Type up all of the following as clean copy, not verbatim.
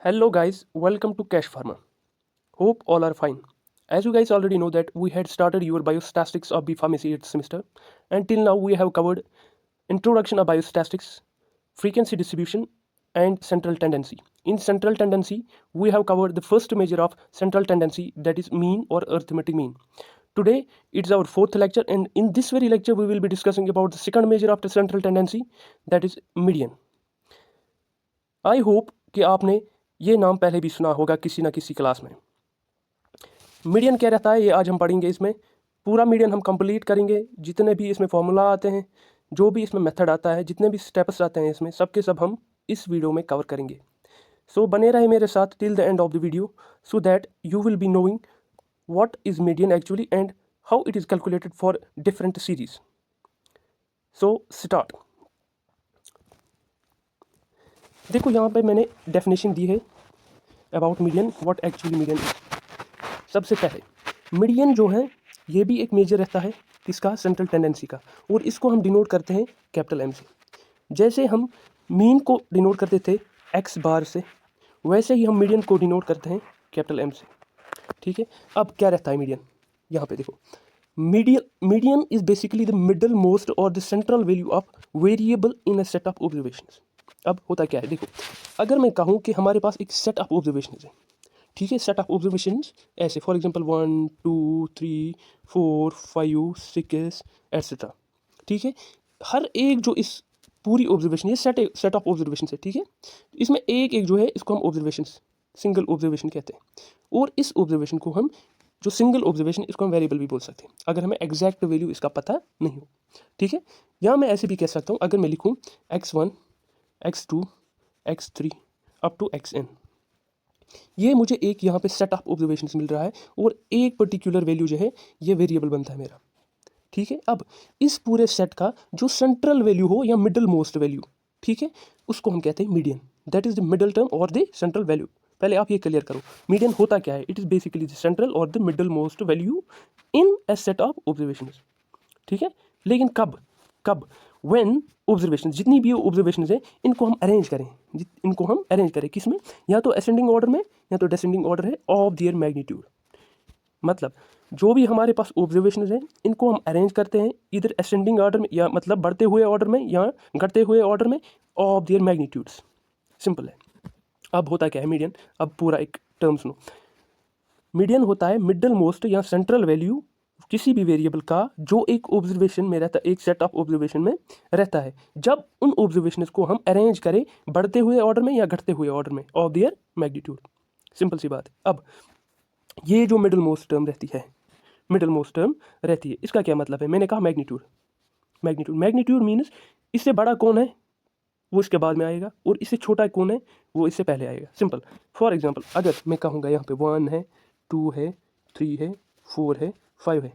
Hello guys, welcome to Cash Pharma. Hope all are fine. As you guys already know that we had started your biostatistics of B Pharmacy 8th semester, and till now we have covered introduction of biostatistics, frequency distribution, and central tendency. In central tendency, we have covered the first measure of central tendency, that is mean or arithmetic mean. Today it's our fourth lecture, and in this very lecture we will be discussing about the second measure of the central tendency, that is median. I hope कि आपने ये नाम पहले भी सुना होगा किसी ना किसी क्लास में। मीडियन क्या रहता है ये आज हम पढ़ेंगे। इसमें पूरा मीडियन हम कंप्लीट करेंगे। जितने भी इसमें फॉर्मूला आते हैं, जो भी इसमें मेथड आता है, जितने भी स्टेप्स आते हैं इसमें, सब के सब हम इस वीडियो में कवर करेंगे। सो बने रहे मेरे साथ till the end of the video so that you will be knowing what is median actually and how it is calculated for different series. So start. देखो यहाँ पे मैंने डेफिनेशन दी है about median, what actually median is. सबसे पहले median जो है ये भी एक मेजर रहता है किसका, सेंट्रल टेंडेंसी का, और इसको हम डिनोट करते हैं कैपिटल एम से। जैसे हम मीन को डिनोट करते थे एक्स बार से, वैसे ही हम मीडियन को डिनोट करते हैं कैपिटल एम से। ठीक है, अब क्या रहता है मीडियन, यहाँ पे देखो। Median is basically the middle most और the central value of variable in a set of observations. अब होता क्या है देखो, अगर मैं कहूँ कि हमारे पास एक सेट ऑफ ऑब्जर्वेशंस है, ठीक है, सेट ऑफ ऑब्जर्वेशंस ऐसे, फॉर एग्जांपल 1 2 3 4 5 6 एट्सेट्रा। ठीक है, हर एक जो इस पूरी ऑब्जर्वेशन, ये सेट ऑफ ऑब्जर्वेशन है, ठीक है, इसमें एक एक जो है इसको हम ऑब्जर्वेशन, सिंगल ऑब्जर्वेशन कहते हैं। और इस ऑब्जर्वेशन को हम, जो सिंगल ऑब्जर्वेशन, इसको हम वेरिएबल भी बोल सकते हैं अगर हमें एग्जैक्ट वैल्यू इसका पता नहीं हो। ठीक है, या मैं ऐसे भी कह सकता हूँ, अगर मैं लिखूँ x1 x2 x3 up to xn, ये मुझे एक यहाँ पे सेट ऑफ ऑब्जर्वेशंस मिल रहा है और एक पर्टिकुलर वैल्यू जो है ये वेरिएबल बनता है मेरा। ठीक है, अब इस पूरे सेट का जो सेंट्रल वैल्यू हो या मिडल मोस्ट वैल्यू, ठीक है, उसको हम कहते हैं median. That is the middle term और द सेंट्रल वैल्यू। पहले आप ये क्लियर करो, मीडियन होता क्या है। It is basically the central और the middle most value in a set of observations. ठीक है, लेकिन कब कब व्हेन ऑब्जर्वेशन, जितनी भी ऑब्जर्वेशन है इनको हम अरेंज करें, इनको हम अरेंज करें किस में, या तो असेंडिंग ऑर्डर में या तो डिसेंडिंग ऑर्डर है ऑफ देयर मैग्नीट्यूड। मतलब जो भी हमारे पास ऑब्जर्वेशन है इनको हम अरेंज करते हैं इधर असेंडिंग ऑर्डर में, या मतलब बढ़ते हुए ऑर्डर में या घटते हुए ऑर्डर में ऑफ देयर मैग्नीट्यूड्स। सिंपल है। अब होता क्या है मीडियन, अब पूरा एक टर्म सुनो। मीडियन होता है मिडल मोस्ट या सेंट्रल वैल्यू किसी भी वेरिएबल का जो एक ऑब्जर्वेशन में रहता है, एक सेट ऑफ ऑब्जर्वेशन में रहता है, जब उन ऑब्जर्वेशंस को हम अरेंज करें बढ़ते हुए ऑर्डर में या घटते हुए ऑर्डर में ऑफ देयर मैग्नीट्यूड। सिंपल सी बात है। अब ये जो मिडल मोस्ट टर्म रहती है, मिडल मोस्ट टर्म रहती है, इसका क्या मतलब है। मैंने कहा मैग्नीट्यूड, मैग्नीट्यूड मैग्नीट्यूड मीन्स इससे बड़ा कौन है वो इसके बाद में आएगा, और इससे छोटा कौन है वो इससे पहले आएगा। सिंपल। फॉर एग्जाम्पल अगर मैं कहूँगा यहाँ पे 1 है, 2 है, 3 है, 4 है, 5 है,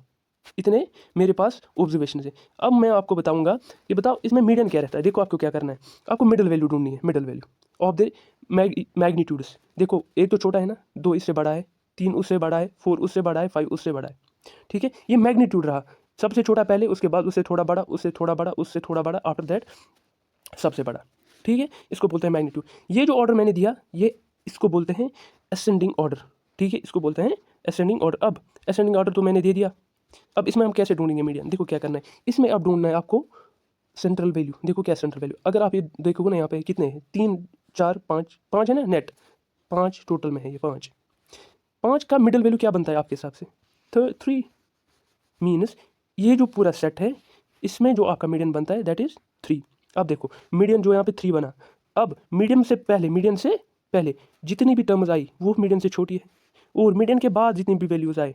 इतने मेरे पास ऑब्जर्वेशन है। अब मैं आपको बताऊंगा कि बताओ इसमें मीडियन क्या रहता है। देखो आपको क्या करना है, आपको मिडल वैल्यू ढूंढनी है, middle value of the magnitudes. देखो एक तो छोटा है ना, 2 इससे बड़ा है, 3 उससे बड़ा है, 4 उससे बड़ा है, 5 उससे बड़ा है। ठीक है, ये मैग्नीट्यूड रहा, सबसे छोटा पहले, उसके बाद उससे थोड़ा बड़ा, उससे थोड़ा बड़ा, उससे थोड़ा बड़ा, आफ्टर दैट सबसे बड़ा। ठीक है, इसको बोलते हैं मैग्नीट्यूड। ये जो ऑर्डर मैंने दिया ये इसको बोलते हैं असेंडिंग ऑर्डर। ठीक है, इसको बोलते हैं असेंडिंग ऑर्डर। अब असेंडिंग ऑर्डर तो मैंने दे दिया, अब इसमें हम कैसे ढूंढेंगे मीडियन। देखो क्या करना है, इसमें अब ढूंढना है आपको सेंट्रल वैल्यू। देखो क्या सेंट्रल वैल्यू, अगर आप ये देखोगे ना यहाँ पे कितने हैं, 3 4 5, 5 है ना, नेट 5 टोटल में है, ये 5 5 का मिडल वैल्यू क्या बनता है आपके हिसाब से, 3 मीन्स ये जो पूरा सेट है इसमें जो आपका मीडियन बनता है दैट इज 3। अब देखो मीडियन जो यहाँ पे 3 बना, अब मीडियन से पहले जितनी भी टर्म्स आई वो मीडियन से छोटी है, और मीडियन के बाद जितनी भी वैल्यूज आए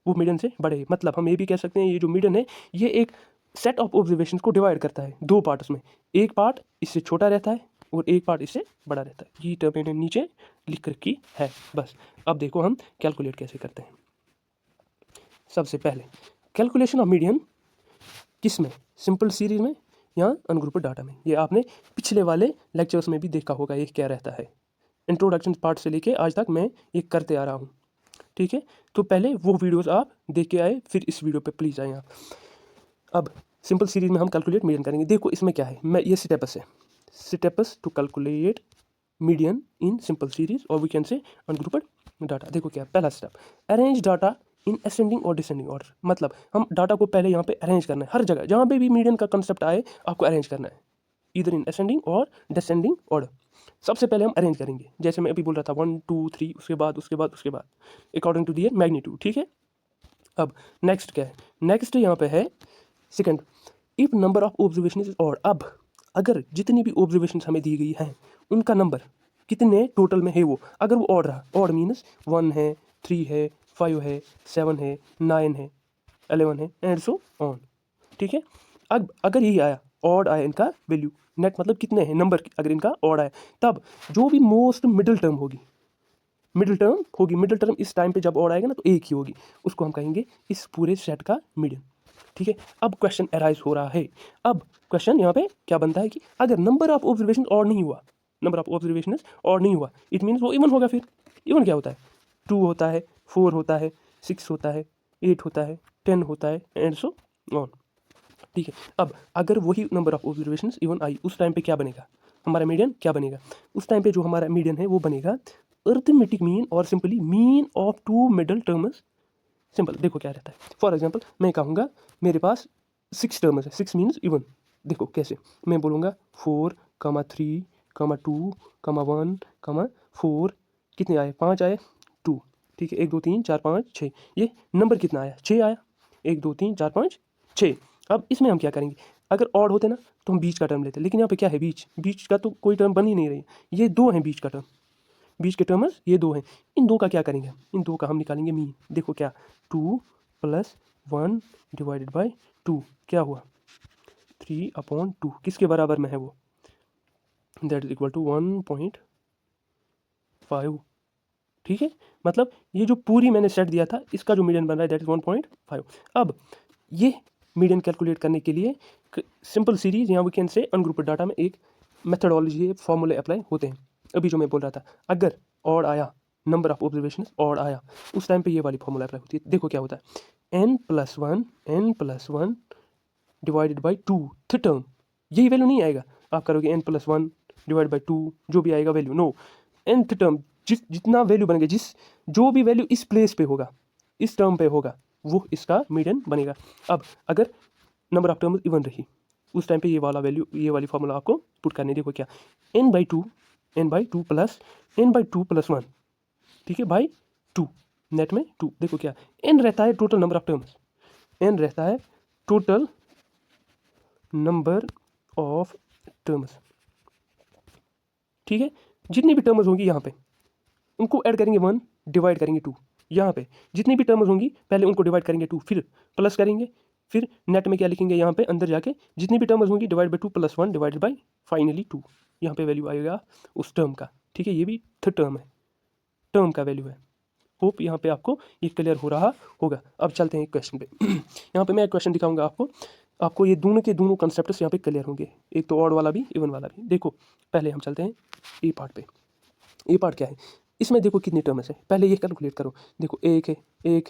वो मीडियन से बड़े हैं। मतलब हम ये भी कह सकते हैं ये जो मीडियन है ये एक सेट ऑफ ऑब्जर्वेशन को डिवाइड करता है 2 पार्ट्स में। एक पार्ट इससे छोटा रहता है और एक पार्ट इससे बड़ा रहता है। ये टर्म मैंने नीचे लिख रखी है बस। अब देखो हम कैलकुलेट कैसे करते हैं। सबसे पहले कैलकुलेशन ऑफ मीडियन किस में, सिंपल सीरीज में या अनग्रुप्ड डाटा में। ये आपने पिछले वाले लेक्चर्स में भी देखा होगा ये क्या रहता है। इंट्रोडक्शन पार्ट से लेके आज तक मैं ये करते आ रहा हूँ। ठीक है, तो पहले वो वीडियोस आप देख के आए, फिर इस वीडियो पे प्लीज़ आए आप। अब सिंपल सीरीज में हम कैलकुलेट मीडियन करेंगे। देखो इसमें क्या है, मैं ये स्टेप्स है, steps to calculate median in simple series और we can say ungrouped data. देखो क्या पहला स्टेप, अरेंज डाटा इन असेंडिंग और डिसेंडिंग ऑर्डर। मतलब हम डाटा को पहले यहाँ पे अरेंज करना है, हर जगह जहाँ पे भी मीडियन का कंसेप्ट आए आपको अरेंज करना है, इधर इन असेंडिंग और डिसेंडिंग ऑर्डर। सबसे पहले हम अरेंज करेंगे, जैसे मैं अभी बोल रहा था 1 2 3, उसके बाद अकॉर्डिंग टू दियर मैग्नीट्यूड। ठीक है, अब नेक्स्ट क्या है, नेक्स्ट यहाँ पे है second, if number of observation is odd. अब अगर जितनी भी ऑब्जर्वेशन हमें दी गई हैं उनका नंबर कितने टोटल में है वो, अगर वो ऑड रहा, ऑड मीन्स 1 है, 3 है, 5 है, 7 है, 9 है, 11 है एंड सो ऑन। ठीक है, अब अगर यही आया, ऑड आया इनका वैल्यू, नेट मतलब कितने हैं नंबर, अगर इनका ऑड आया, तब जो भी मोस्ट मिडिल टर्म होगी, मिडिल टर्म इस टाइम पे जब ऑड आएगा ना तो एक ही होगी, उसको हम कहेंगे इस पूरे सेट का मीडियन। ठीक है, अब क्वेश्चन अराइज हो रहा है, अब क्वेश्चन यहाँ पे क्या बनता है कि अगर नंबर ऑफ ऑब्जर्वेशन ऑड नहीं हुआ, नंबर ऑफ ऑब्जर्वेशन ऑड नहीं हुआ, इट मीन्स वो इवन होगा। फिर इवन क्या होता है, 2 होता है, 4 होता है, 6 होता है, 8 होता है, 10 होता है एंड सो ऑन। ठीक है, अब अगर वही number of observation even I, उस टाइम पे क्या बनेगा, हमारा मीडियन क्या बनेगा, उस टाइम पे जो हमारा मीडियन है वो बनेगा अर्थमेटिक मीन और simply mean of two middle terms. Simple देखो क्या रहता है, फॉर एग्जांपल मैं कहूँगा मेरे पास 6 टर्म्स है, 6 मीन्स इवन। देखो कैसे, मैं बोलूँगा 4, 3, 2, 1, 4, कितने आए, 5 आए, 2। ठीक है, 1 2 3 4 5 6, ये नंबर कितना आया, 6 आया, 1 2 3 4 5 6। अब इसमें हम क्या करेंगे, अगर ऑड होते ना तो हम बीच का टर्म लेते, लेकिन यहाँ पे क्या है, बीच का तो कोई टर्म बन ही नहीं रही, ये 2 हैं बीच का टर्म, बीच के टर्म्स ये 2 हैं, इन 2 का क्या करेंगे, इन 2 का हम निकालेंगे मीन। देखो क्या, 2 + 1 डिवाइडेड बाय 2 क्या हुआ, 3/2, किसके बराबर में है वो, दैट इज इक्वल टू 1.5। ठीक है, मतलब ये जो पूरी मैंने सेट दिया था इसका जो मीडियन बन रहा है दैट इज 1.5। अब ये मीडियन कैलकुलेट करने के लिए सिंपल सीरीज या we can say ungrouped data में एक मेथडोलॉजी, फॉर्मूले अप्लाई होते हैं। अभी जो मैं बोल रहा था, अगर ऑड आया, नंबर ऑफ ऑब्जर्वेशन ऑड आया, उस टाइम पे ये वाली फॉर्मूला अप्लाई होती है। देखो क्या होता है, n+1 डिवाइडेड बाई 2 थ टर्म, यही वैल्यू नहीं आएगा, आप करोगे n+1 डिवाइड बाई 2 जो भी आएगा वैल्यू, नो, nth टर्म जितना वैल्यू बनेगा, जो भी वैल्यू इस प्लेस पे होगा, इस टर्म पे होगा, वो इसका मीडियन बनेगा। अब अगर नंबर ऑफ टर्म्स इवन रही, उस टाइम पे ये वाला वैल्यू, ये वाली फॉर्मूला आपको पुट करनी। देखो क्या, n/2 प्लस n/2 + 1, ठीक है, बाई 2, नेट में 2। देखो क्या, n रहता है total number of terms, n रहता है टोटल नंबर ऑफ टर्म्स। ठीक है, जितनी भी टर्म्स होंगी यहाँ पे उनको ऐड करेंगे 1, डिवाइड करेंगे 2। यहाँ पे जितनी भी टर्म्स होंगी पहले उनको डिवाइड करेंगे 2, फिर प्लस करेंगे, फिर नेट में क्या लिखेंगे, यहाँ पे अंदर जाके जितनी भी टर्म्स होंगी divide by 2 + 1 divided by finally 2, यहाँ पे वैल्यू आएगा उस टर्म का। ठीक है, ये भी थर्ड टर्म है, टर्म का वैल्यू है। होप यहाँ पे आपको ये क्लियर हो रहा होगा। अब चलते हैं एक क्वेश्चन पे। यहाँ पे मैं एक क्वेश्चन दिखाऊंगा आपको ये दोनों के दोनों कंसेप्ट्स यहाँ पे क्लियर होंगे, एक तो ऑड वाला भी इवन वाला भी। देखो पहले हम चलते हैं ए पार्ट पे। ए पार्ट क्या है, इसमें देखो कितनी टर्म्स है, पहले ये कैलकुलेट करो। देखो 1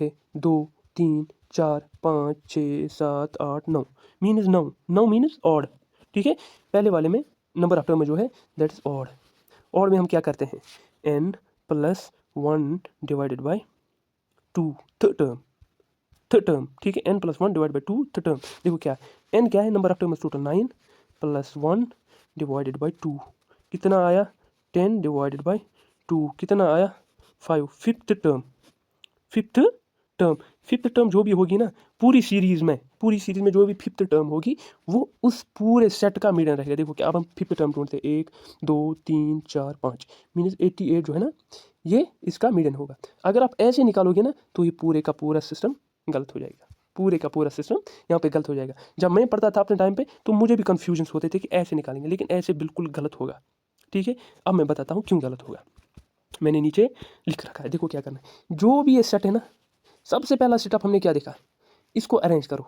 है, 2 3 4 5 6 7 8 9 मीन्स 9 मीन्स ऑड। ठीक है, पहले वाले में नंबर ऑफ टर्म जो है दैट इज ऑड। ऑड में हम क्या करते हैं, n+1 divided by 2 third term. ठीक है, n+1 divide by 2 third term. देखो क्या, n क्या है, number of terms total 9 + 1 divided by 2 कितना आया, 10 डिवाइडेड बाई 2 कितना आया, 5। फिफ्थ टर्म जो भी होगी ना पूरी सीरीज में जो भी फिफ्थ टर्म होगी वो उस पूरे सेट का मीडियन रहेगा। देखो क्या, अब हम फिफ्थ टर्म ढूंढते हैं, 1 2 3 4 5 मीन्स 88 जो है ना, ये इसका मीडियन होगा। अगर आप ऐसे निकालोगे ना तो ये पूरे का पूरा सिस्टम गलत हो जाएगा, पूरे का पूरा सिस्टम यहाँ पे गलत हो जाएगा। जब मैं पढ़ता था अपने टाइम पे तो मुझे भी कन्फ्यूजन होते थे कि ऐसे निकालेंगे, लेकिन ऐसे बिल्कुल गलत होगा। ठीक है, अब मैं बताता हूँ क्यों गलत होगा, मैंने नीचे लिख रखा है। देखो क्या करना है, जो भी ये सेट है ना, सबसे पहला सेटअप हमने क्या देखा, इसको अरेंज करो।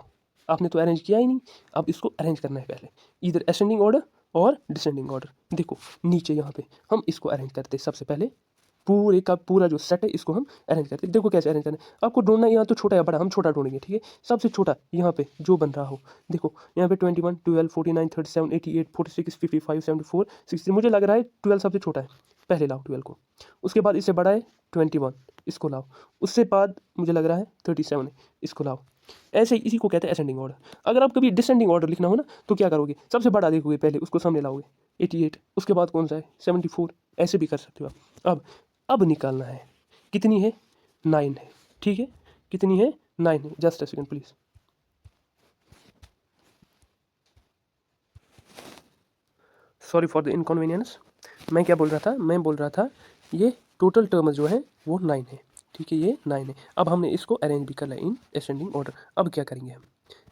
आपने तो अरेंज किया ही नहीं, अब इसको अरेंज करना है पहले, इधर असेंडिंग ऑर्डर और डिसेंडिंग ऑर्डर। देखो नीचे यहाँ पे हम इसको अरेंज करते हैं, सबसे पहले पूरे का पूरा जो सेट है इसको हम अरेंज करते हैं। देखो कैसे अरेंज करना है, आपको ढूंढना है यहाँ तो छोटा या बड़ा, हम छोटा ढूंढेंगे। ठीक है, सबसे छोटा यहाँ पे जो बन रहा हो, देखो यहाँ पे 21 12 49 37 88 46 55 74 60, मुझे लग रहा है 12 सबसे छोटा है। पहले लाओ 12 को, उसके बाद इससे बड़ा है 21, इसको लाओ, उससे बाद मुझे लग रहा है 37 है, इसको लाओ। ऐसे ही इसी को कहते हैं असेंडिंग ऑर्डर। अगर आप कभी डिसेंडिंग ऑर्डर लिखना हो ना तो क्या करोगे, सबसे बड़ा देखोगे पहले, उसको सामने लाओगे 88, उसके बाद कौन सा है 74, ऐसे भी कर सकते हो आप। अब निकालना है कितनी है 9 है, ठीक है, कितनी है 9 है। Just a second please. Sorry for the inconvenience. मैं क्या बोल रहा था, मैं बोल रहा था ये टोटल टर्म जो है वो 9 है, ठीक है, ये 9 है। अब हमने इसको अरेंज भी कर लिया इन असेंडिंग ऑर्डर। अब क्या करेंगे हम,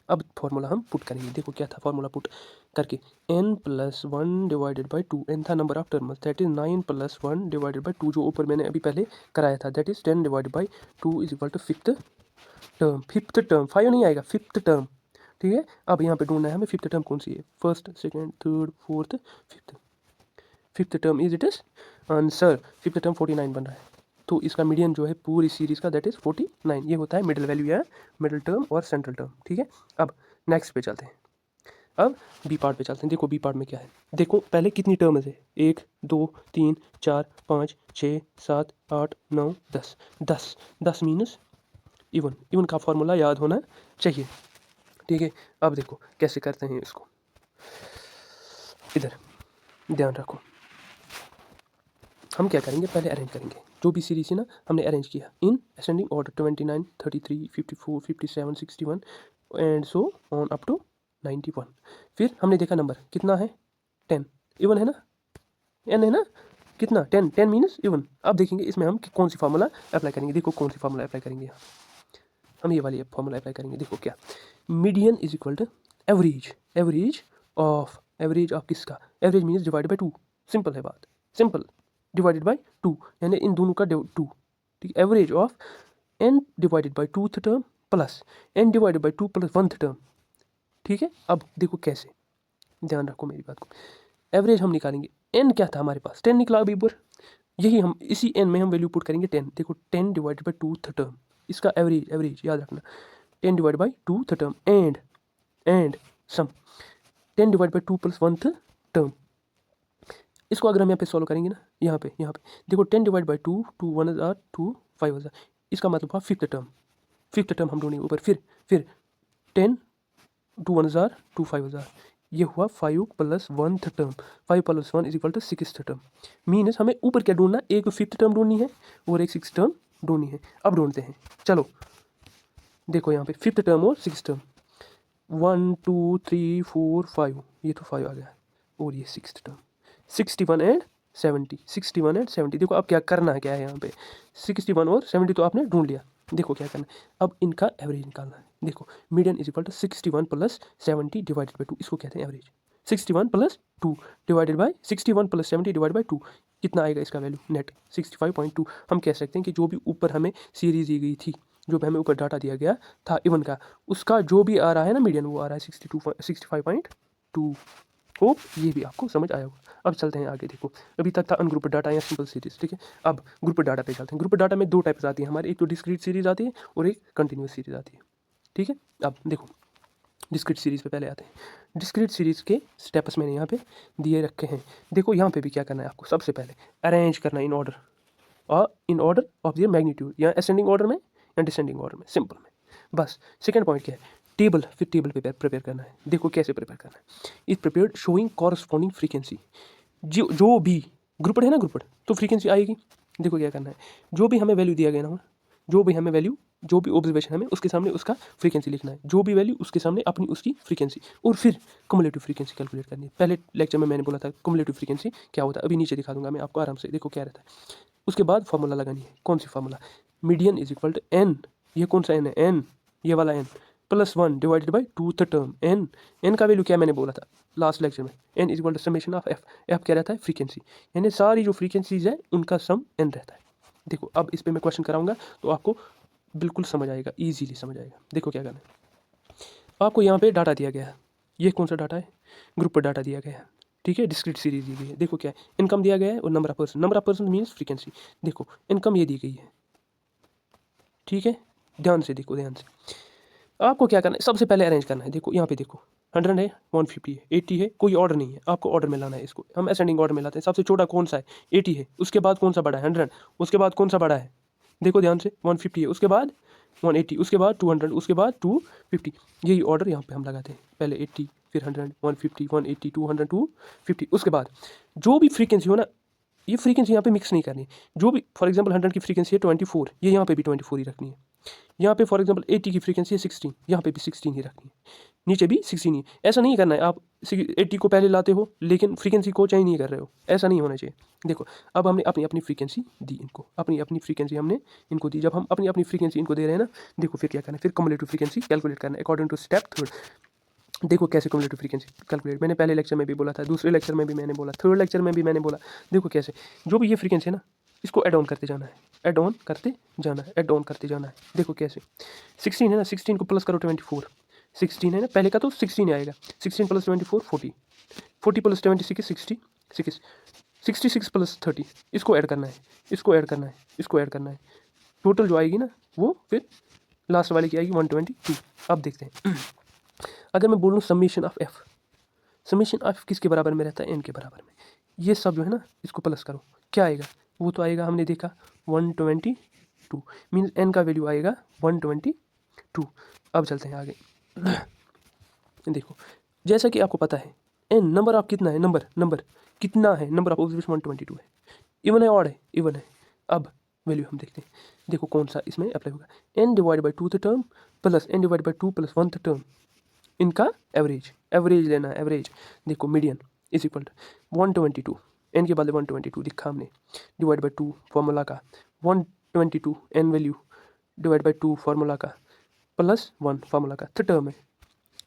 अब फॉर्मूला हम पुट करेंगे। देखो क्या था फॉर्मूला पुट करके, n+1 डिवाइडेड बाई 2, n था number of terms, that is 9+1 divided by 2, जो ऊपर मैंने अभी पहले कराया था, that is 10 divided by 2 is equal to fifth term. Fifth term 5 नहीं आएगा, फिफ्थ टर्म, ठीक है। अब यहाँ पे ढूंढना है हमें फिफ्थ टर्म कौन सी है, first second third fourth fifth, fifth term is it is answer, fifth term 49 बन रहा है। तो इसका मीडियन जो है पूरी सीरीज का दैट इज 49, ये होता है मिडिल वैल्यू या मिडिल टर्म और सेंट्रल टर्म, ठीक है। अब नेक्स्ट पे चलते हैं, अब बी पार्ट पे चलते हैं। देखो बी पार्ट में क्या है, देखो पहले कितनी टर्म्स है, 1 2 3 4 5 6 7 8 9 10, 10 मीनस इवन, इवन का फॉर्मूला याद होना चाहिए, ठीक है। अब देखो कैसे करते हैं इसको, इधर ध्यान रखो, हम क्या करेंगे, पहले अरेंज करेंगे जो भी सीरीज है ना, हमने अरेंज किया in ascending order 29 33 54 57 61 and so on up to 91। फिर हमने देखा नंबर कितना है 10, इवन है ना, एन है ना, कितना 10, 10 मीनस इवन। अब देखेंगे इसमें हम कौन सी फार्मूला अप्लाई करेंगे। देखो कौन सी फार्मूला अप्लाई करेंगे, हम ये वाली फार्मूला अप्लाई करेंगे। देखो क्या, median is equal to average, average of किसका, average means divide by 2, simple है बात, सिंपल, डिवाइडेड बाई 2, यानी इन दोनों का 2, ठीक, average of n divided by 2th term plus n divided by 2 plus 1th term, ठीक है। अब देखो कैसे, ध्यान रखो मेरी बात को, एवरेज हम निकालेंगे, n क्या था हमारे पास 10 निकला अभी ऊपर, यही हम इसी n में हम वैल्यू पुट करेंगे 10। देखो 10 डिवाइडेड बाई 2th टर्म, इसका एवरेज याद रखना, 10 divide by 2th term and sum 10 divide by 2 plus 1th term. इसको अगर हम यहाँ पे सॉल्व करेंगे ना, यहाँ पे देखो 10 डिवाइड बाई 2, 2 1 हज़ार 2 5 हज़ार, इसका मतलब हुआ फिफ्थ टर्म हम ढूंढेंगे ऊपर। फिर 10 2 1 हज़ार 2 5 हज़ार, ये हुआ 5 प्लस 1th टर्म, 5 प्लस 1 is equal to 6th term. Means हमें ऊपर क्या ढूंढना, एक फिफ्थ टर्म ढूंढनी है और एक 6th टर्म ढूंढनी है। अब ढूंढते हैं, चलो देखो यहाँ पे फिफ्थ टर्म और 6th टर्म, 1 2 3 4 5, ये तो 5 आ गया, और ये 6th टर्म 61 एंड 70, 61 एंड 70। देखो अब क्या करना है, क्या है यहाँ पे 61 और 70 तो आपने ढूंढ लिया, देखो क्या करना है, अब इनका एवरेज निकालना है। देखो median is equal to 61 plus 70 divided by 2, इसको कहते हैं average. 61 plus 2 divided by 61 plus 70 divide by 2, कितना आएगा इसका वैल्यू नेट 65.2। हम कह सकते हैं कि जो भी ऊपर हमें सीरीज दी गई थी, जो भी हमें ऊपर डाटा दिया गया था इवन का, उसका जो भी आ रहा है ना मीडियन, वो आ रहा है 65.2। होप ये भी आपको समझ आया होगा। अब चलते हैं आगे, देखो अभी तक था अनग्रुप डाटा या सिंपल सीरीज, ठीक है। अब ग्रुप डाटा पे चलते हैं। ग्रुप डाटा में दो टाइप्स आती है हमारे, एक तो डिस्क्रीट सीरीज आती है और एक कंटिन्यूस सीरीज आती है, ठीक है। अब देखो डिस्क्रीट सीरीज पे पहले आते हैं। डिस्क्रीट सीरीज के स्टेप्स मैंने यहाँ पे दिए रखे हैं। देखो यहाँ पे भी क्या करना है आपको, सबसे पहले अरेंज करना है इन ऑर्डर, और in order of their magnitude, या असेंडिंग ऑर्डर में या डिसेंडिंग ऑर्डर में, सिंपल में बस। सेकेंड पॉइंट क्या है, टेबल, फिर टेबल पे प्रिपेयर करना है। देखो कैसे प्रिपेयर करना है, is prepared showing corresponding frequency, जो भी ग्रुपड है ना, ग्रुपड तो फ्रीक्वेंसी आएगी। देखो क्या करना है, जो भी हमें वैल्यू दिया गया ना, जो भी हमें वैल्यू, जो भी ऑब्जर्वेशन हमें उसके सामने उसका फ्रीक्वेंसी लिखना है, जो भी वैल्यू उसके सामने अपनी उसकी फ्रीक्वेंसी, और फिर कम्युलेटिव फ्रीक्वेंसी कैलकुलेट करनी है। पहले लेक्चर में मैंने बोला था कम्युलेटिव फ्रीक्वेंसी क्या होता है, अभी नीचे दिखा दूंगा मैं आपको आराम से, देखो क्या रहता है। उसके बाद फार्मूला लगानी है, कौन सी formula, median is equal to n, ये कौन सा एन है, एन ये वाला n plus 1 divided by 2th term n का वैल्यू क्या मैंने बोला था लास्ट लेक्चर में, n is equal to summation of f क्या रहता है, फ्रीक्वेंसी, यानी सारी जो फ्रीक्वेंसीज है उनका सम एन रहता है। देखो अब इस पर मैं क्वेश्चन कराऊंगा तो आपको बिल्कुल समझ आएगा, ईजीली समझ आएगा। देखो क्या करना है, आपको यहाँ पे डाटा दिया गया है, ये कौन सा डाटा है, ग्रुप पर डाटा दिया गया है, ठीक है, डिस्क्रीट सीरीज दी गई है। देखो क्या है, इनकम दिया गया है और number of person means frequency. देखो इनकम ये दी गई है, ठीक है, ध्यान से देखो, ध्यान से आपको क्या करना है, सबसे पहले अरेंज करना है। देखो यहाँ पे देखो 100 है, 150 है, 80 है, कोई ऑर्डर नहीं है, आपको ऑर्डर में लाना है इसको। हम असेंडिंग ऑर्डर में लाते हैं। सबसे छोटा कौन सा है? 80 है, उसके बाद कौन सा बड़ा है? 100, उसके बाद कौन सा बड़ा है? देखो ध्यान से, 150 है, उसके बाद 180, उसके बाद 200, उसके बाद 250। यही ऑर्डर यहाँ पे हम लगाते हैं, पहले 80, फिर 100, 150, 180, 200, 250। उसके बाद जो भी फ्रीक्वेंसी हो ना, ये फ्रीक्वेंसी यहाँ पे मिक्स नहीं करनी। जो भी फॉर एग्जांपल 100 की फ्रीक्वेंसी है 24, ये यहाँ पे भी 24 ही रखनी है। यहाँ पे फॉर एग्जांपल 80 की फ्रीक्वेंसी है 16, यहाँ पे भी 16 ही रखनी है, नीचे भी 16 ही। ऐसा नहीं करना है आप 80 को पहले लाते हो लेकिन फ्रीक्वेंसी को चेंज नहीं कर रहे हो, ऐसा नहीं होना चाहिए। देखो अब हमने अपनी अपनी फ्रीक्वेंसी दी इनको, अपनी अपनी फ्रीक्वेंसी हमने इनको दी। जब हम अपनी अपनी फ्रीक्वेंसी इनको दे रहे हैं ना, देखो फिर क्या करना है, फिर कम्युलेटिव फ्रीक्वेंसी कैलकुलेट करना है अकॉर्डिंग टू स्टेप थर्ड। देखो कैसे कम्युलेटिव फ्रीक्वेंसी कैलकुलेट, मैंने पहले लेक्चर में भी बोला था, दूसरे लेक्चर में भी मैंने बोला, थर्ड लेक्चर में भी मैंने बोला। देखो कैसे, जो भी ये फ्रीक्वेंसी है ना, इसको ऐड ऑन करते जाना है, ऐड ऑन करते जाना है, ऐड ऑन करते जाना है। देखो कैसे, 16 है ना, 16 को प्लस करो 24, 16 है ना, पहले का तो 16 आएगा, 16 प्लस 24 40, 40 प्लस 26 60, 66 प्लस 30, इसको ऐड करना है, इसको ऐड करना है, इसको ऐड करना है। टोटल जो आएगी ना वो फिर लास्ट वाले की आएगी 122। अब देखते हैं, अगर मैं बोलूँ summation of F, summation of किसके बराबर में रहता है? एन के बराबर में। ये सब जो है ना इसको प्लस करो, क्या आएगा? वो तो आएगा, हमने देखा 122, मीन्स एन का वैल्यू आएगा 122। अब चलते हैं आगे। देखो जैसा कि आपको पता है एन नंबर ऑफ कितना है, नंबर कितना है, नंबर ऑफ ऑब्जर्वेशन 122 है। इवन है ऑड है? इवन है। अब वैल्यू हम देखते हैं, देखो कौन सा इसमें अप्लाई होगा। N divide by 2 th term plus n divide by 2 plus 1 th term, इनका एवरेज लेना है, एवरेज। देखो median is equal to 122, n के बदले 122 लिखा हमने, डिवाइड बाई 2 फॉर्मूला का 122 n value divide by 2 formula का प्लस 1 फार्मूला का। टर्म है,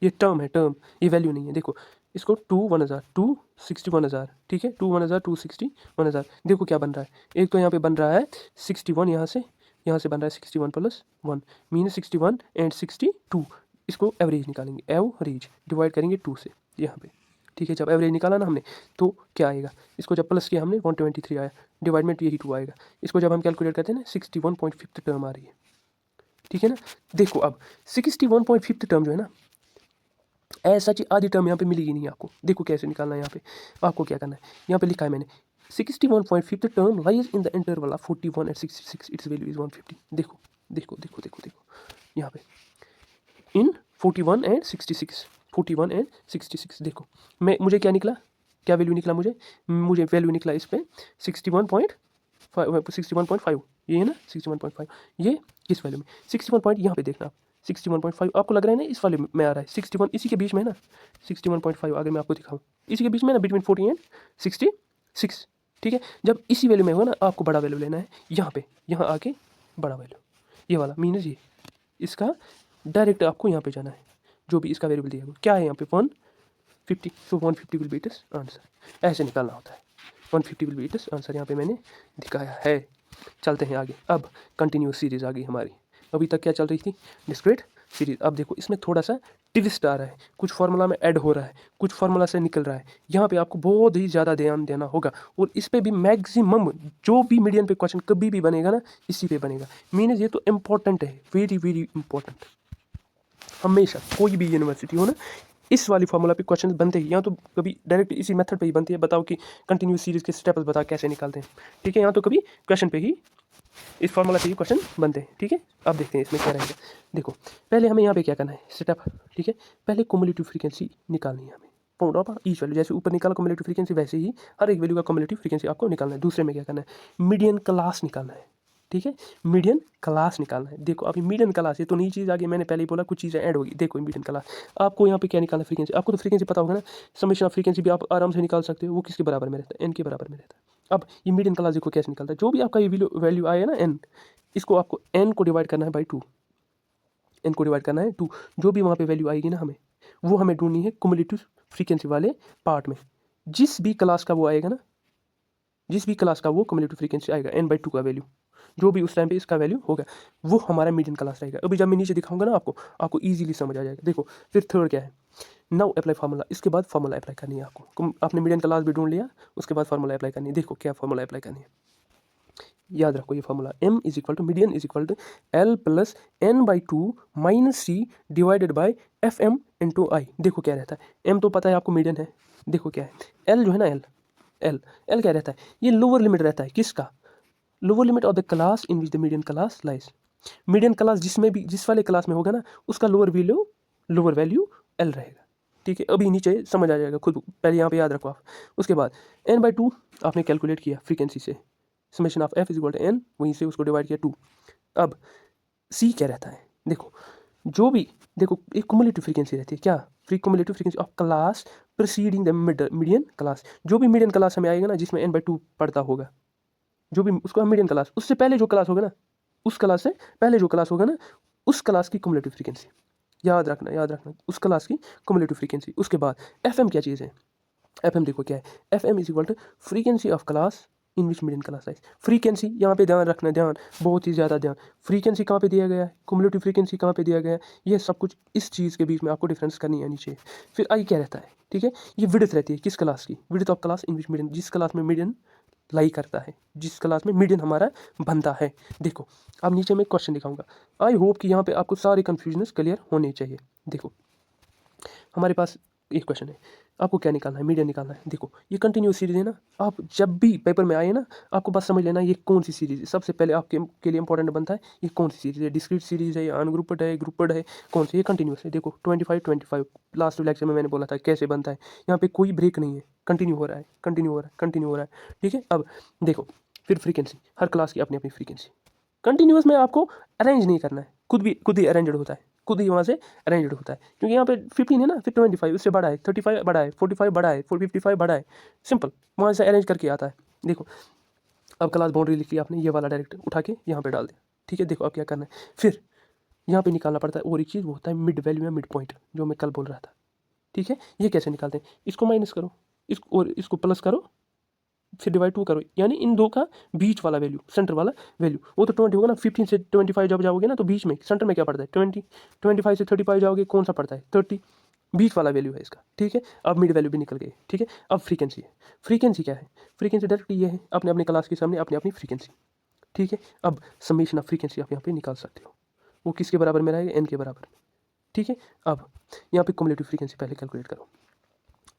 ये टर्म है, टर्म, ये वैल्यू नहीं है। देखो इसको 2 261,000, ठीक है, 2 261,000। देखो क्या बन रहा है, एक तो यहाँ पे बन रहा है 61, यहाँ से बन रहा है 61 प्लस 1 मीन 61 एंड 62। इसको एवरेज निकालेंगे, एवरेज डिवाइड करेंगे 2 से यहाँ पे, ठीक है। जब एवरेज निकाला ना हमने तो क्या आएगा, इसको जब प्लस किया हमने 123 आया, डिवाइड में यही 2 आएगा। इसको जब हम कैलकुलेट करते हैं ना 61.5 टर्म आ रही है, ठीक है ना। देखो अब 61.5 टर्म जो है ना, ऐसा सच आधी टर्म यहाँ पे मिलेगी नहीं आपको। देखो कैसे निकालना है, यहाँ पे आपको क्या करना है, यहाँ पे लिखा है मैंने 61.5 term lies in the interval of 41 and 66, it's value is 150। देखो देखो देखो देखो देखो यहाँ पे इन 41 एंड 66, 41 एंड 66। देखो मुझे क्या निकला, क्या वैल्यू निकला मुझे वैल्यू निकला इस पर 61.5, ये है ना 61.5, ये किस वैल्यू में 61 पॉइंट, यहाँ पे देखना आप 61.5 आपको लग रहा है ना इस वाले में आ रहा है, 61 इसी के बीच में है ना, 61.5 अगर मैं आपको दिखाऊं इसी के बीच में ना, बिटवीन 40 एंड 66, ठीक है। जब इसी वैल्यू में हो ना आपको बड़ा वैल्यू लेना है, यहाँ पे यहाँ आके बड़ा वैल्यू, ये वाला मीनस ये, इसका डायरेक्ट आपको यहाँ पे जाना है, जो भी इसका वेरिएबल दिया है क्या है यहाँ पे 150, सो 150 विल बी इट्स आंसर। ऐसे निकालना होता है, 150 विल बी इट्स आंसर, यहाँ पे मैंने दिखाया है। चलते हैं आगे, अब कंटिन्यूस सीरीज आ गई हमारी। अभी तक क्या चल रही थी, डिस्क्रीट सीरीज। अब देखो इसमें थोड़ा सा ट्विस्ट आ रहा है, कुछ फार्मूला में ऐड हो रहा है, कुछ फार्मूला से निकल रहा है। यहाँ पे आपको बहुत ही ज़्यादा ध्यान देना होगा, और इस पे भी मैक्सिमम जो भी मीडियम पे क्वेश्चन कभी भी बनेगा ना, इसी पे बनेगा। मीन्स ये तो इम्पोर्टेंट है, वेरी वेरी इंपॉर्टेंट। हमेशा कोई भी यूनिवर्सिटी हो ना, इस वाली फार्मूला पे क्वेश्चन बनते ही, यहाँ तो कभी डायरेक्ट इसी मेथड पे ही बनती है। बताओ कि कंटिन्यूस सीरीज के स्टेप्स बता कैसे निकालते हैं, ठीक है। यहाँ तो कभी क्वेश्चन पे ही, इस फार्मूला पे ही क्वेश्चन बनते हैं, ठीक है। अब देखते हैं इसमें क्या रहेगा। देखो पहले हमें यहाँ पे क्या करना है, स्टेप, ठीक है। पहले क्युमुलेटिव फ्रीक्वेंसी निकालनी है हमें, पाउंड ऑफ ईच वैल्यू, जैसे ऊपर निकाला क्युमुलेटिव फ्रीक्वेंसी वैसे ही हर एक वैल्यू का क्युमुलेटिव फ्रीक्वेंसी आपको निकालना है। दूसरे में क्या करना है, मीडियन क्लास निकालना है, ठीक है, मीडियन क्लास निकालना है। देखो अभी मीडियन क्लास, ये तो नई चीज़ आ गई, मैंने पहले ही बोला कुछ चीज़ें ऐड होगी। देखो मीडियन क्लास, आपको यहाँ पे क्या निकालना है, फ्रीक्वेंसी। आपको तो फ्रीक्वेंसी पता होगा ना, समेशन ऑफ फ्रीक्वेंसी भी आप आराम से निकाल सकते हो, वो किसके बराबर में रहता है, एन के बराबर में रहता है। अब ये मीडियन क्लास देखो कैसे निकलता है, जो भी आपका ये वैल्यू आया ना एन, इसको आपको एन को डिवाइड करना है बाई 2, एन को डिवाइड करना है 2, जो भी वहाँ पे वैल्यू आएगी ना हमें, वो हमें ढूंढनी है क्युमुलेटिव फ्रीक्वेंसी वाले पार्ट में। जिस भी क्लास का वो आएगा ना, जिस भी क्लास का वो क्युमुलेटिव फ्रीक्वेंसी आएगा n/2 का वैल्यू, जो भी उस टाइम पे इसका वैल्यू होगा, वो हमारा मीडियन क्लास रहेगा। अभी जब मैं नीचे दिखाऊंगा ना आपको इजीली समझ आ जाएगा। देखो फिर थर्ड क्या है, नाउ अप्लाई फार्मूला, इसके बाद फार्मूला अप्लाई करनी है आपको। आपने मीडियन क्लास भी ढूंढ लिया, उसके बाद फार्मूला अप्लाई करनी है। देखो क्या फार्मूला अप्लाई करनी है, याद रखो ये formula, m is equal to median is equal to l plus n by two minus c divided by f m into i. देखो क्या रहता है, m तो पता है आपको मीडियन है, देखो क्या है l जो है ना l क्या रहता है, ये लोअर लिमिट रहता है किसका, lower limit of the class in which the median class lies. Median class जिसमें भी जिस वाले क्लास में होगा ना उसका लोअर वैल्यू l रहेगा। ठीक है, अभी नीचे समझ आ जाएगा खुद, पहले यहाँ पे याद रखो आप। उसके बाद n बाई टू आपने कैलकुलेट किया फ्रीक्वेंसी से, summation of f is equal to n, वहीं से उसको डिवाइड किया 2। अब c क्या रहता है, देखो जो भी, देखो एक कुमुलेटिव फ्रीक्वेंसी रहती है, क्या cumulative frequency of class preceding the median class. जो भी मीडियन क्लास हमें आएगा ना जिसमें n बाई टू पढ़ता होगा, जो भी उसको हम मीडियन क्लास, उससे पहले जो क्लास होगा ना, उस क्लास से पहले जो क्लास होगा ना, उस क्लास की कुमुलेटिव फ्रीक्वेंसी याद रखना उस क्लास की कुमुलेटिव फ्रीक्वेंसी। उसके बाद एफ एम क्या चीज़ है, एफ एम देखो क्या है, f m is equal to frequency of class in which median class size. Frequency यहाँ पे ध्यान रखना, ध्यान बहुत ही ज़्यादा ध्यान, फ्रीक्वेंसी कहाँ पे दिया गया है, कुमुलेटिव फ्रीक्वेंसी कहाँ पे दिया गया है, ये सब कुछ इस चीज़ के बीच में आपको डिफरेंस करनी आनी चाहिए। फिर आई क्या रहता है, ठीक है, ये विड्थ रहती है किस क्लास की, width of class in which median, जिस क्लास में मीडियन लाई करता है, जिस क्लास में मीडियन हमारा बनता है। देखो अब नीचे मैं क्वेश्चन दिखाऊंगा, आई होप कि यहाँ पे आपको सारे कन्फ्यूजन क्लियर होने चाहिए। देखो हमारे पास एक क्वेश्चन है, आपको क्या निकालना है, मीडियन निकालना है। देखो ये कंटिन्यूस सीरीज है ना, आप जब भी पेपर में आए ना आपको बस समझ लेना ये कौन सी सीरीज है। सबसे पहले आपके के लिए इंपॉर्टेंट बनता है ये कौन सी सीरीज है, डिस्क्रीट सीरीज है या अनग्रुप्ड है, ग्रुप्ड है, कौन सी, ये कंटिन्यूस है। देखो 25 लास्ट लेक्चर में मैंने बोला था कैसे बनता है, यहाँ पे कोई ब्रेक नहीं है, कंटिन्यू हो रहा है, कंटिन्यू हो रहा है, कंटिन्यू हो रहा है। ठीक है, अब देखो फिर फ्रीक्वेंसी, हर क्लास की अपनी अपनी फ्रीक्वेंसी, कंटिन्यूस में आपको अरेंज नहीं करना है, खुद ही अरेंजड होता है, खुद ही वहाँ से अरेंजड होता है। क्योंकि यहाँ पे 15 है ना, फिर 25 उससे बड़ा है, 35 बड़ा है, 45 बड़ा है, 455 बड़ा है, सिंपल वहाँ से अरेंज करके आता है। देखो अब क्लास बाउंड्री लिख लिया आपने, ये वाला डायरेक्ट उठा के यहाँ पे डाल दिया। ठीक है, देखो अब क्या करना है, फिर यहाँ पे निकालना पड़ता है और एक चीज़ वो होता है मिड वैल्यू या मिड पॉइंट, जो मैं कल बोल रहा था। ठीक है, ये कैसे निकालते हैं, इसको माइनस करो, इसको और इसको प्लस करो, फिर डिवाइड 2 करो, यानी इन दो का बीच वाला वैल्यू, सेंटर वाला वैल्यू, वो तो 20 होगा ना। 15 से 25 जब जाओगे ना तो बीच में सेंटर में क्या पड़ता है 20, 25 से 35 जाओगे कौन सा पड़ता है 30, बीच वाला वैल्यू है इसका। ठीक है, अब मिड वैल्यू भी निकल गई। ठीक है, अब फ्रीक्वेंसी है, फ्रीक्वेंसी क्या है, फ्रीक्वेंसी डायरेक्ट ये है, अपने अपने क्लास के सामने अपनी अपनी फ्रीक्वेंसी। ठीक है, अब समेशन ऑफ फ्रीक्वेंसी आप यहाँ पे निकाल सकते हो, वो किसके बराबर में रहेगा, एन के बराबर। ठीक है, अब यहाँ पे कुमुलेटिव फ्रीक्वेंसी पहले कैलकुलेट करो।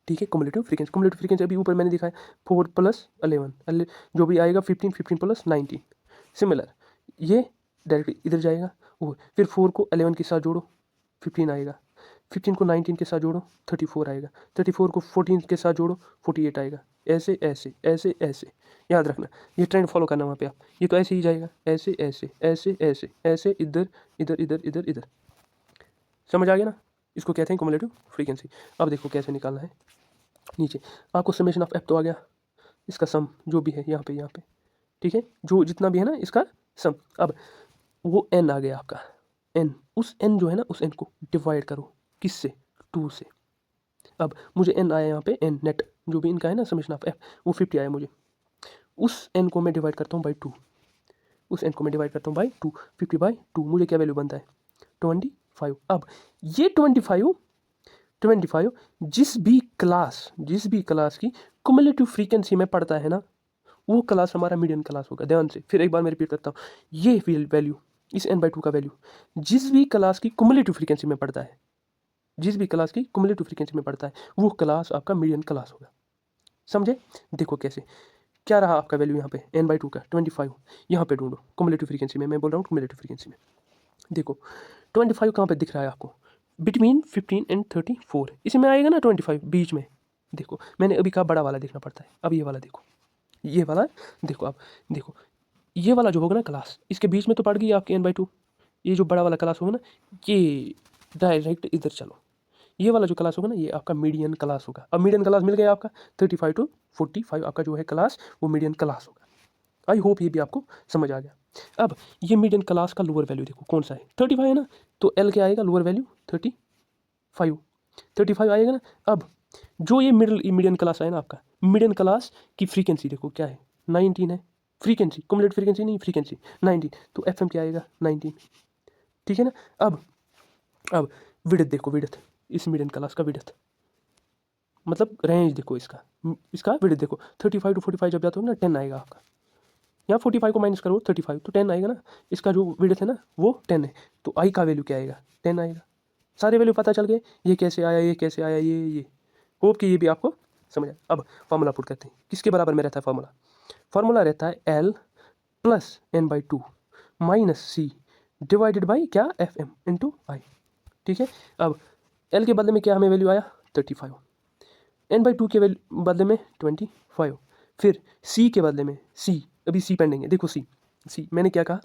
ठीक है, कुमुलेटिव फ्रीक्वेंसी अभी ऊपर मैंने दिखाया 4 प्लस 11, जो भी आएगा 15 प्लस 19, सिमिलर ये डायरेक्ट इधर जाएगा, और फिर 4 को 11 के साथ जोड़ो 15 आएगा, 15 को 19 के साथ जोड़ो 34 आएगा, 34 को 14 के साथ जोड़ो 48 आएगा, ऐसे ऐसे ऐसे ऐसे। याद रखना ये ट्रेंड फॉलो करना वहाँ पे आप, ये तो ऐसे ही जाएगा, ऐसे ऐसे ऐसे ऐसे ऐसे, इधर इधर इधर इधर इधर। समझ आ गया ना, इसको कहते हैं कुमुलेटिव फ्रीक्वेंसी। अब देखो कैसे निकालना है, नीचे आपको समेशन ऑफ एफ तो आ गया, इसका सम जो भी है यहाँ पे। ठीक है, जो जितना भी है ना इसका सम। अब वो एन आ गया आपका, एन, उस एन जो है ना उस एन को डिवाइड करो किससे, 2 से। अब मुझे एन आया यहाँ पे, एन नेट जो भी इनका है ना समेशन ऑफ एफ, वो 50 आया मुझे। उस एन को मैं डिवाइड करता हूँ बाई 2, उस एन को मैं डिवाइड करता हूँ बाई 2, 50/2 मुझे क्या वैल्यू बनता है 25। अब ये 25 जिस भी क्लास की कुमुलेटिव फ्रीक्वेंसी में पड़ता है ना, वो क्लास हमारा मीडियन क्लास होगा। ध्यान से फिर एक बार मैं रिपीट करता हूँ, ये वैल्यू इस n/2 का वैल्यू जिस भी क्लास की कुमुलेटिव फ्रीक्वेंसी में पड़ता है, जिस भी क्लास की कुमुलेटिव फ्रीक्वेंसी में पड़ता है वो क्लास आपका मीडियन क्लास होगा। समझे, देखो कैसे, क्या रहा आपका वैल्यू यहाँ पे n/2 का 25, यहाँ पे ढूंढो कुमुलेटिव फ्रीक्वेंसी में, मैं बोल रहा हूँ कुमुलेटिव फ्रीक्वेंसी में। देखो 25 कहाँ पे दिख रहा है आपको, बिटवीन 15 एंड 34, इसमें आएगा ना 25 बीच में। देखो मैंने अभी कहा बड़ा वाला देखना पड़ता है, अब ये वाला देखो, ये वाला देखो, अब देखो ये वाला जो होगा ना क्लास, इसके बीच में तो पड़ गई आपकी n/2, ये जो बड़ा वाला क्लास होगा ना, ये डायरेक्ट इधर चलो, ये वाला जो क्लास होगा ना ये आपका मीडियन क्लास होगा। अब मीडियन क्लास मिल गया आपका 35 to 45, आपका जो है क्लास वो मीडियन क्लास होगा। आई होप ये भी आपको समझ आ गया। अब ये मीडियन क्लास का लोअर वैल्यू देखो कौन सा है, 35 है ना, तो एल क्या आएगा लोअर वैल्यू 35 आएगा ना। अब जो ये मीडियन क्लास है ना आपका, मीडियन क्लास की फ्रीक्वेंसी देखो क्या है 19 है, फ्रीक्वेंसी कुमुलेटिव फ्रीक्वेंसी नहीं, फ्रीक्वेंसी 19, तो एफ एम क्या आएगा 19। ठीक है ना, अब विड्थ देखो, विड्थ इस मीडियन क्लास का विड्थ मतलब रेंज देखो, इसका विड्थ देखो 35 to 45 जब जाते हो ना 10 आएगा आपका, यहाँ 45 को माइनस करो 35 तो 10 आएगा ना, इसका जो विड्थ है ना वो 10 है, तो आई का वैल्यू क्या आएगा 10 आएगा। सारे वैल्यू पता चल गए, ये कैसे आया, ये कैसे आया, ये होप कि ये भी आपको समझ आए। अब फार्मूला पुट करते हैं, किसके बराबर में रहता है फार्मूला, फार्मूला रहता है L plus n/2 minus c divided by क्या एफ एम इंटू आई। ठीक है, अब L के बदले में क्या हमें वैल्यू आया 35, n/2 के बदले में 25, फिर C के बदले में C, अभी C पेंडिंग है, देखो C मैंने क्या कहा,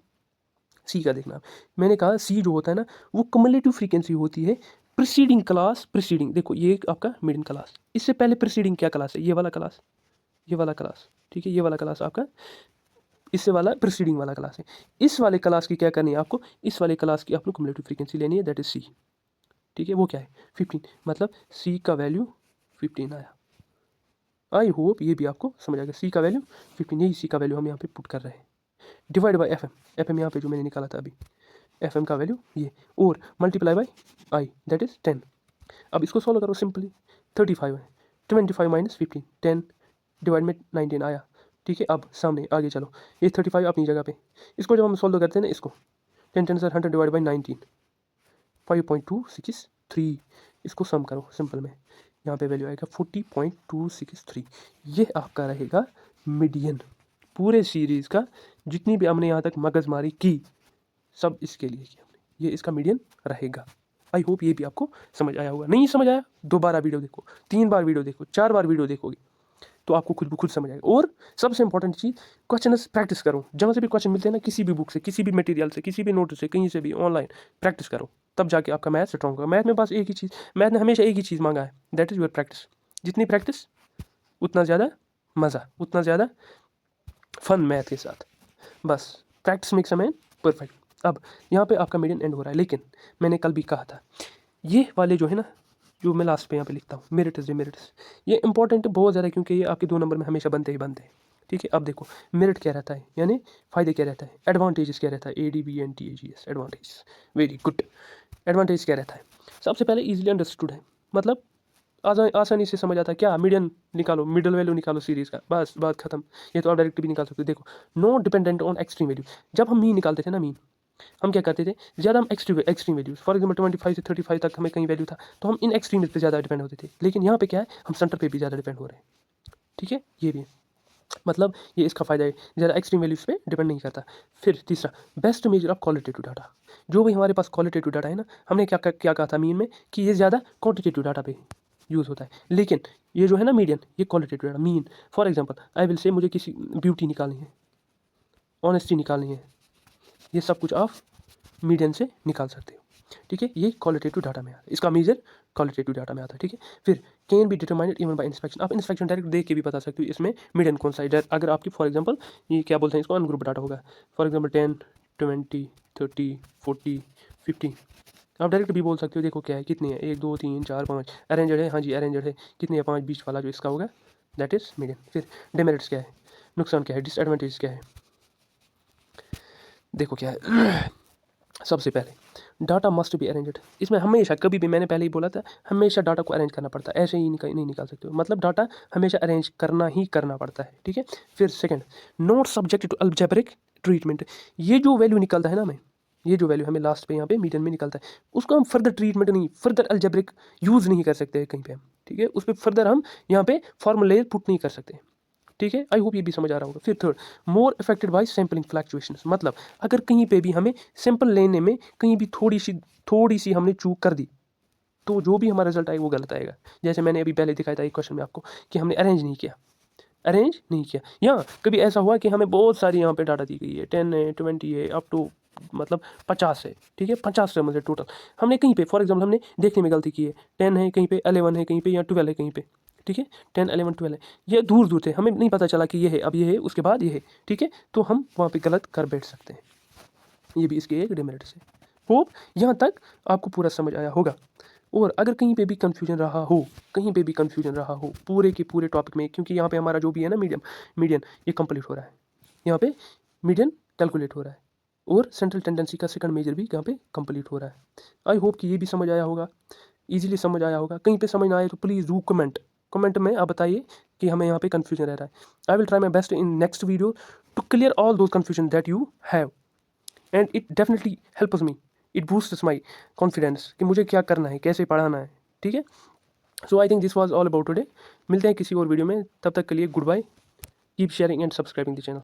C का देखना, मैंने कहा C जो होता है ना वो कम्युलेटिव फ्रीक्वेंसी होती है प्रीसीडिंग क्लास, प्रीसीडिंग देखो ये आपका मीडियन क्लास, इससे पहले प्रीसीडिंग क्या क्लास है, ये वाला क्लास, ये वाला क्लास, ठीक है, ये वाला क्लास आपका इससे वाला प्रीसीडिंग वाला क्लास है। इस वाले क्लास की क्या करनी है आपको, इस वाले क्लास की आपको कम्युलेटिव फ्रीक्वेंसी लेनी है, दैट इज C। ठीक है, वो क्या है 15, मतलब C का वैल्यू 15 आया। आई होप ये भी आपको समझ आ गया, C का वैल्यू 15, यही C का वैल्यू हम यहाँ पे पुट कर रहे हैं, डिवाइड बाई एफ एम यहाँ पे जो मैंने निकाला था अभी, एफ एम का वैल्यू ये, और multiply by I that is 10। अब इसको सॉल्व करो सिंपली, 35 है, 25 माइनस 15, 10 डिवाइड में 19 आया। ठीक है, अब सामने आगे चलो, ये 35 अपनी जगह पे, इसको जब हम सॉल्व करते हैं ना, इसको 10 10 100 डिवाइड बाई 19, 5.263, इसको सम करो सिंपल में, यहाँ पे वैल्यू आएगा 40.263। ये आपका रहेगा मीडियन पूरे सीरीज़ का, जितनी भी हमने यहाँ तक मगजमारी की सब इसके लिए की हमने, ये इसका मीडियन रहेगा। आई होप ये भी आपको समझ आया होगा, नहीं समझ आया दोबारा वीडियो देखो, 3 बार वीडियो देखो, 4 बार वीडियो देखोगे तो आपको खुद ब खुद समझ आएगा। और सबसे इंपॉर्टेंट चीज़, क्वेश्चन प्रैक्टिस करो, जहाँ से भी क्वेश्चन मिलते हैं ना, किसी भी बुक से, किसी भी मटेरियल से, किसी भी नोट से, कहीं से भी ऑनलाइन प्रैक्टिस करो, तब जाके आपका मैथ स्ट्रॉन्ग होगा। मैथ में बस एक ही चीज़, मैथ ने हमेशा एक ही चीज़ मांगा है, दैट इज़ योर प्रैक्टिस। जितनी प्रैक्टिस उतना ज़्यादा मज़ा, उतना ज़्यादा फन मैथ के साथ, बस practice makes a man perfect. अब यहाँ पे आपका मीडियन एंड हो रहा है, लेकिन मैंने कल भी कहा था ये वाले जो है ना, जो मैं लास्ट पे यहाँ पे लिखता हूँ मेरिट्स डिमेरिट्स, ये इंपॉर्टेंट बहुत ज़्यादा, क्योंकि ये आपके 2 नंबर में हमेशा बनते ही बनते हैं। ठीक है, अब देखो मेरिट क्या रहता है, यानी फ़ायदे क्या रहता है, एडवांटेजेस क्या रहता है, ADVANTAGES advantage, very good. Advantage क्या रहता है, सबसे पहले ईजिली अंडरस्टूड है, मतलब आसानी से समझ आता है, क्या मीडियन निकालो, मिडल वैल्यू निकालो सीरीज़ का, बस बात खत्म। ये तो आप डायरेक्ट भी निकाल सकते हो, देखो no dependent on extreme value. जब हम मीन निकालते थे ना, मीन हम क्या करते थे, ज़्यादा हम एक्सट्रीम वैल्यूज, फॉर एग्जांपल 25 से 35 तक हमें कहीं वैल्यू था, तो हम इन एक्सट्रीम पे ज़्यादा डिपेंड होते थे, लेकिन यहाँ पे क्या है, हम सेंटर पे भी ज़्यादा डिपेंड हो रहे हैं। ठीक है, ये भी है, मतलब ये इसका फ़ायदा है, ज़्यादा एक्सट्रीम वैल्यूज़ पे डिपेंड नहीं करता। फिर तीसरा, best measure of qualitative data, जो भी हमारे पास क्वालिटेटिव डाटा है ना, हमने क्या कहा था मीन में कि ये ज़्यादा क्वान्टिटेटिव डाटा पे यूज़ होता है, लेकिन ये जो है ना मीडियन, ये qualitative data. Mean for example I will say, मुझे किसी ब्यूटी निकालनी है, ऑनेस्टी निकालनी है, ये सब कुछ आप मीडियन से निकाल सकते हो। ठीक है, ये क्वालिटेटिव डाटा में आता है, इसका मेजर क्वालिटेटिव डाटा में आता है। ठीक है, फिर can be determined even bye inspection, आप इंस्पेक्शन डायरेक्ट देख के भी बता सकते हो इसमें मीडियन कौन सा है। अगर आपकी फॉर एग्जांपल ये क्या बोलते हैं इसको, अनग्रुप डाटा होगा, फॉर एग्जांपल 10 20 30 40 50, आप डायरेक्ट भी बोल सकते हो, देखो क्या है, कितनी है, 1 2 3 4 5 अरेंजड है, हाँ जी अरेंजड है, कितनी है 5, बीच वाला जो इसका होगा दैट इज़ मीडियन। फिर डिमेरिट्स क्या है, नुकसान क्या है, डिसएडवांटेज क्या है, देखो क्या है सबसे पहले डाटा मस्ट बी अरेंज्ड, इसमें हमेशा कभी भी, मैंने पहले ही बोला था, हमेशा डाटा को अरेंज करना पड़ता है, ऐसे ही नहीं निकाल सकते हो, मतलब डाटा हमेशा अरेंज करना ही करना पड़ता है। ठीक है, फिर second, not subject to algebraic treatment, ये जो वैल्यू निकलता है ना हमें, ये जो वैल्यू हमें लास्ट पे यहाँ पे मीडियन में निकलता है, उसको हम फर्दर ट्रीटमेंट नहीं, फर्दर अलजेब्रिक यूज़ नहीं कर सकते कहीं पे हम। ठीक है, उस पर फर्दर हम यहाँ पे फॉर्मूले पुट नहीं कर सकते। ठीक है, आई होप ये भी समझ आ रहा होगा। फिर third, more affected by sampling fluctuations, मतलब अगर कहीं पे भी हमें सैंपल लेने में कहीं भी थोड़ी सी हमने चूक कर दी, तो जो भी हमारा रिजल्ट आएगा वो गलत आएगा। जैसे मैंने अभी पहले दिखाया था एक क्वेश्चन में आपको कि हमने अरेंज नहीं किया, या कभी ऐसा हुआ कि हमें बहुत सारी यहाँ पे डाटा दी गई है, 10 है 20 है अप टू मतलब 50 है। ठीक है, 50 मतलब टोटल, हमने कहीं पे फॉर एग्जाम्पल हमने देखने में गलती की है, 10 है कहीं पे, 11 है कहीं पे, या 12 है कहीं पे। ठीक है, 10 11 12 है, ये दूर थे, हमें नहीं पता चला कि ये है, अब ये है, उसके बाद ये है। ठीक है, तो हम वहाँ पे गलत कर बैठ सकते हैं, ये भी इसके एक डिमेरिट है। होप यहाँ तक आपको पूरा समझ आया होगा। और अगर कहीं पे भी कन्फ्यूजन रहा हो पूरे के पूरे टॉपिक में, क्योंकि यहाँ पे हमारा जो भी है ना मीडियन ये कंप्लीट हो रहा है, यहाँ पे मीडियन कैलकुलेट हो रहा है, और सेंट्रल टेंडेंसी का सेकंड मेजर भी यहाँ पे कंप्लीट हो रहा है। आई होप कि ये भी समझ आया होगा, ईजिली समझ आया होगा। कहीं पे समझ ना आए तो प्लीज़ डू कमेंट में आप बताइए कि हमें यहाँ पे कन्फ्यूजन रह रहा है। I will try my best in next video to clear all those confusion that you have, and it definitely helps me, it boosts my confidence कि मुझे क्या करना है, कैसे पढ़ाना है, ठीक है। So I think this was all about today. मिलते हैं किसी और वीडियो में, तब तक के लिए good bye, keep sharing and subscribing the channel.